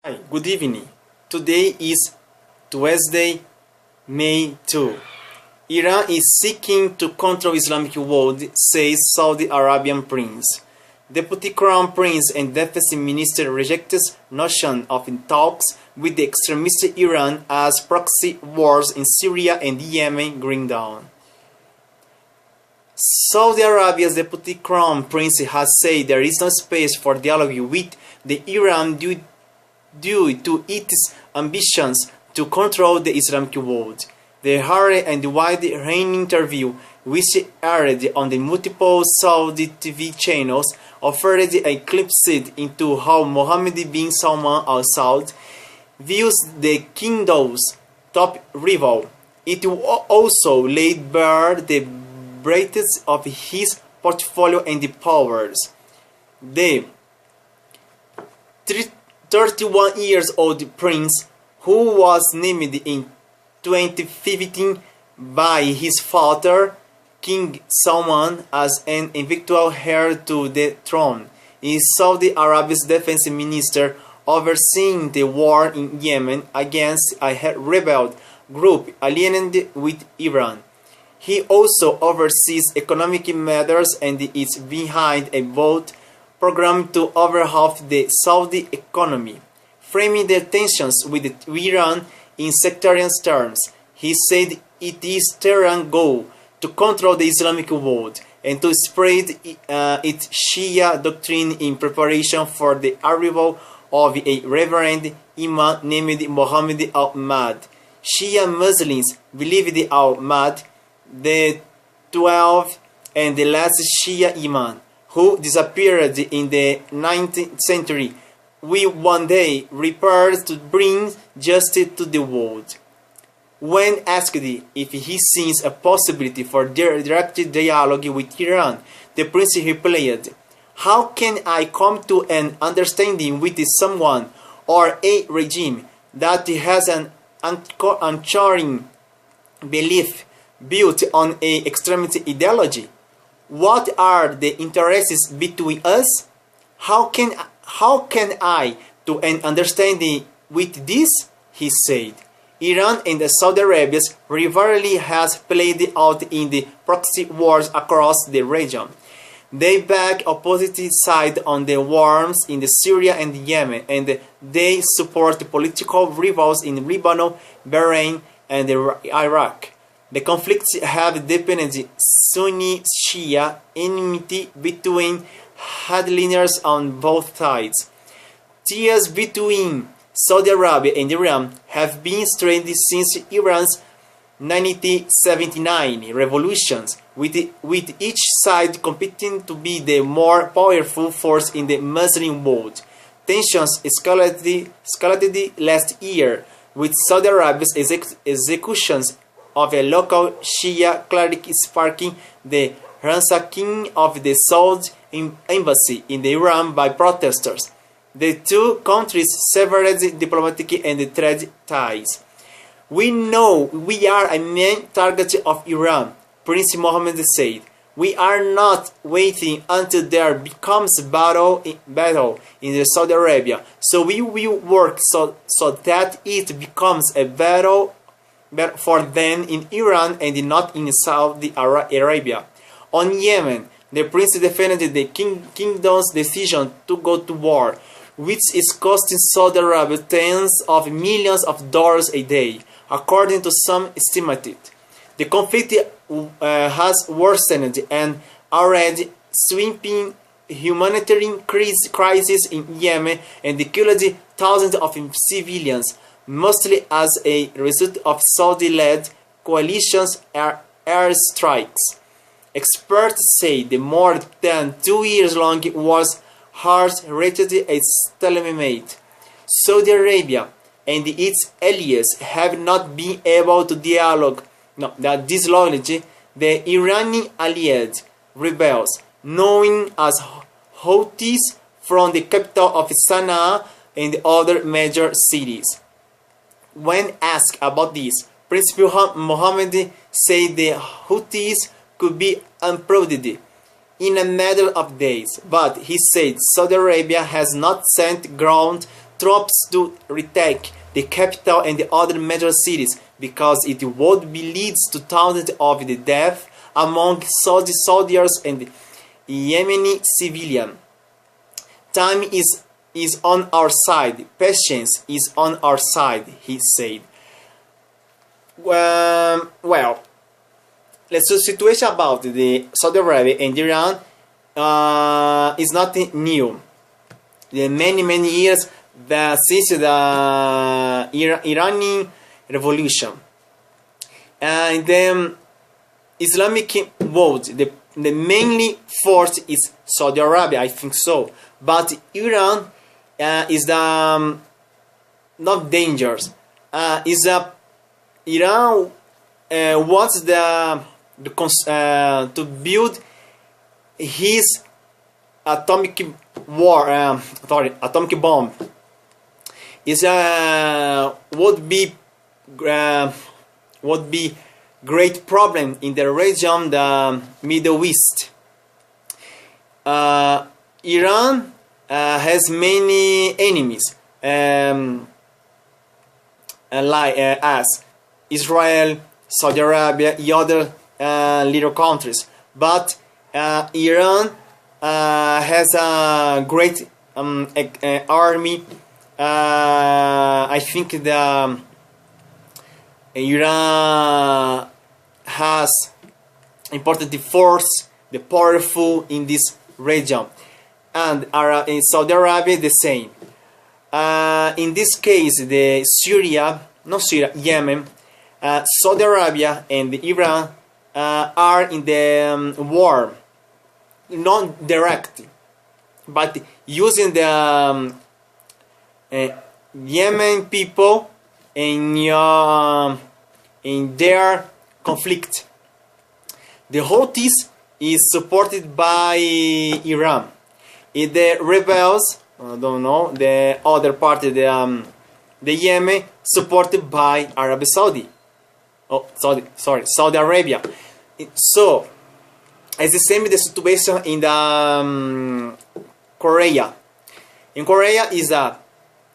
Hi, good evening. Today is Tuesday, May 2. Iran is seeking to control Islamic world, says Saudi Arabian prince. Deputy Crown Prince and Defense Minister rejected notion of talks with the extremist Iran as proxy wars in Syria and Yemen grind down. Saudi Arabia's Deputy Crown Prince has said there is no space for dialogue with the Iran due to its ambitions to control the Islamic world. The hard and wide-ranging interview, which aired on the multiple Saudi TV channels, offered a glimpse into how Mohammed bin Salman Al Saud views the kingdom's top rival. It also laid bare the breadth of his portfolio and the powers. The 31-year-old prince, who was named in 2015 by his father, King Salman, as an eventual heir to the throne, is Saudi Arabia's defense minister overseeing the war in Yemen against a rebel group allied with Iran. He also oversees economic matters and is behind a bold program to overhaul the Saudi economy. Framing the tensions with Iran in sectarian terms, he said it is Tehran's goal to control the Islamic world and to spread its Shia doctrine in preparation for the arrival of a reverend imam named Muhammad al-Mahdi. Shia Muslims believe al-Mahdi, the 12th and the last Shia imam, who disappeared in the 19th century, will one day return to bring justice to the world. When asked if he sees a possibility for direct dialogue with Iran, the prince replied, "How can I come to an understanding with someone or a regime that has an unchanging belief built on an extremist ideology? What are the interests between us? How can I to an understanding with this?" he said. Iran and Saudi Arabia's rivalry has played out in the proxy wars across the region. They back opposite sides on the wars in Syria and Yemen, and they support political rivals in Lebanon, Bahrain, and Iraq. The conflicts have deepened Sunni-Shia enmity between hardliners on both sides. Ties between Saudi Arabia and Iran have been strained since Iran's 1979 revolutions, with each side competing to be the more powerful force in the Muslim world. Tensions escalated last year, with Saudi Arabia's executions of a local Shia cleric sparking the ransacking of the Saudi embassy in Iran by protesters. The two countries severed diplomatic and trade ties. "We know we are a main target of Iran," Prince Mohammed said. "We are not waiting until there becomes battle in Saudi Arabia, so we will work so that it becomes a battle for them in Iran and not in Saudi Arabia." On Yemen, the prince defended the kingdom's decision to go to war, which is costing Saudi Arabia tens of millions of dollars a day, according to some estimates. The conflict has worsened and already sweeping humanitarian crisis in Yemen and killed thousands of civilians, mostly as a result of Saudi-led coalition's airstrikes. Experts say the more than 2 years long was hard-rated a stalemate. Saudi Arabia and its allies have not been able to dislodge the Iranian allied rebels, known as Houthis, from the capital of Sana'a and other major cities. When asked about this, Prince Mohammed said the Houthis could be unprompted in a matter of days, but he said Saudi Arabia has not sent ground troops to retake the capital and the other major cities, because it would be leads to thousands of the death among Saudi soldiers and Yemeni civilians. Time is on our side. Patience is on our side, he said. Well, the situation about the Saudi Arabia and Iran is nothing new. The many years since the Iranian Revolution and the Islamic world, the mainly force is Saudi Arabia, I think so. But Iran is the not dangerous. Iran wants to build his atomic bomb. Is would be great problem in the region, the Middle East. Iran has many enemies, like as Israel, Saudi Arabia, and other little countries. But Iran has a great army. I think the Iran has important force, the powerful in this region, and in Saudi Arabia the same. In this case, Yemen, Saudi Arabia and Iran are in the war, not direct, but using the Yemen people in their conflict. The Houthis is supported by Iran. The rebels, I don't know, the other party, the Yemen, supported by Saudi Arabia. So, it's the same the situation in the Korea. In Korea is a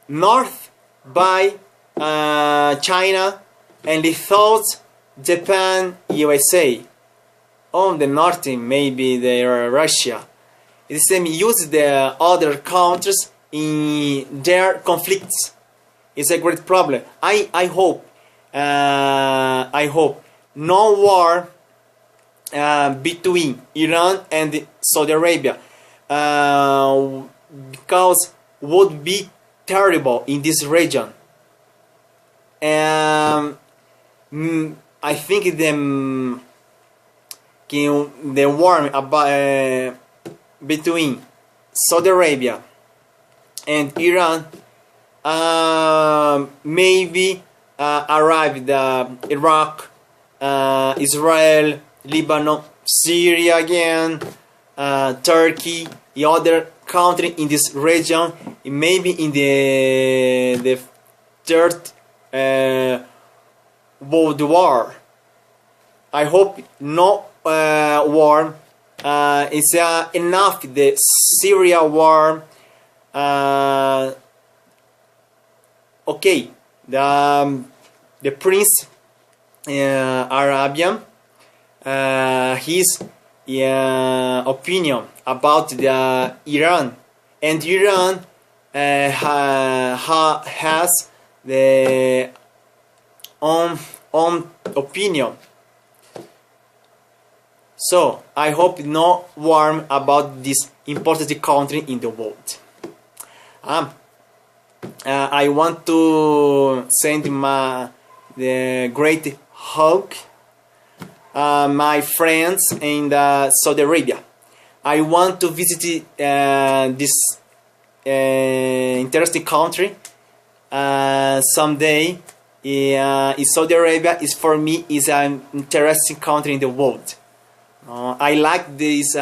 north by China and the south Japan, USA. On the north maybe Russia. It's the same, use the other countries in their conflicts. It's a great problem. I hope no war between Iran and Saudi Arabia, because would be terrible in this region. I think the war between Saudi Arabia and Iran maybe arrived Iraq, Israel, Lebanon, Syria again, Turkey, the other country in this region, maybe in the third World War. I hope no war. It's enough the Syria war. Okay, the Prince Arabian, his opinion about the Iran, and Iran has the own opinion. So I hope no war about this important country in the world. I want to send the great hug my friends in Saudi Arabia. I want to visit this interesting country someday. Saudi Arabia is for me is an interesting country in the world. I like this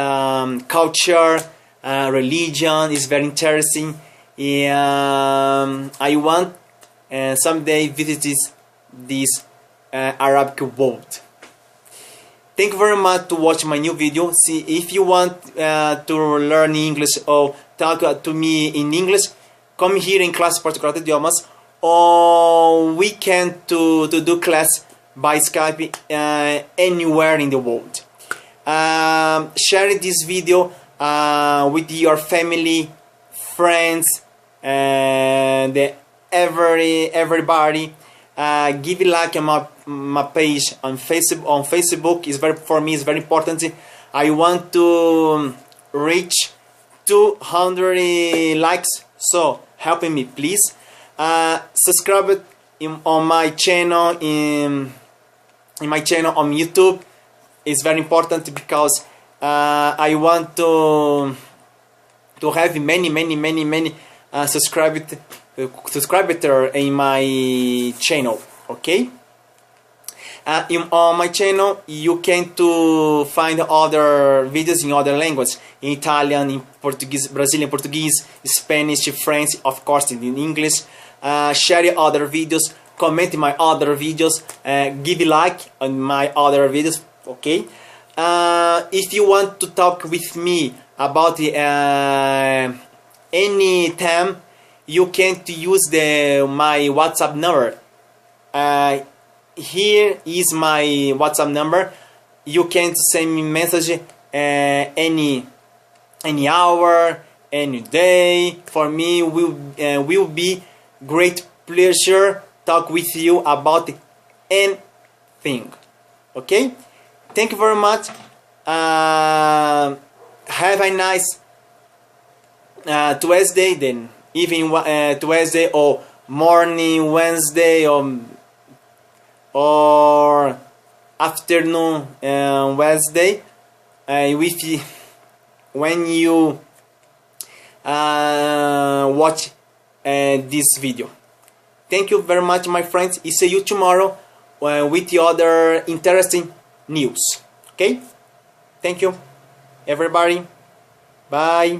culture, religion is very interesting. I want someday visit this Arabic world. Thank you very much to watch my new video. See, if you want to learn English or talk to me in English, come here in class Portugal Idiomas, or we can to do class by Skype anywhere in the world. Share this video with your family, friends, and everybody. Give a like on my page on Facebook. Is very, for me, it's very important. I want to reach 200 likes, so help me please. Subscribe on my channel in my channel on YouTube. It's very important because I want to have many subscribers in my channel. Okay. On my channel you can to find other videos in other languages, in Italian, in Portuguese, Brazilian Portuguese, Spanish, French, of course in English. Share other videos, comment my other videos, give a like on my other videos. Okay. If you want to talk with me about any time, you can use my WhatsApp number. Here is my WhatsApp number. You can send me message any hour, any day. For me, will be great pleasure talk with you about anything. Okay. Thank you very much. Have a nice Tuesday, then evening Tuesday, or morning Wednesday, or afternoon Wednesday, when you watch this video. Thank you very much, my friends. I see you tomorrow with the other interesting news. Okay. Thank you, everybody. Bye.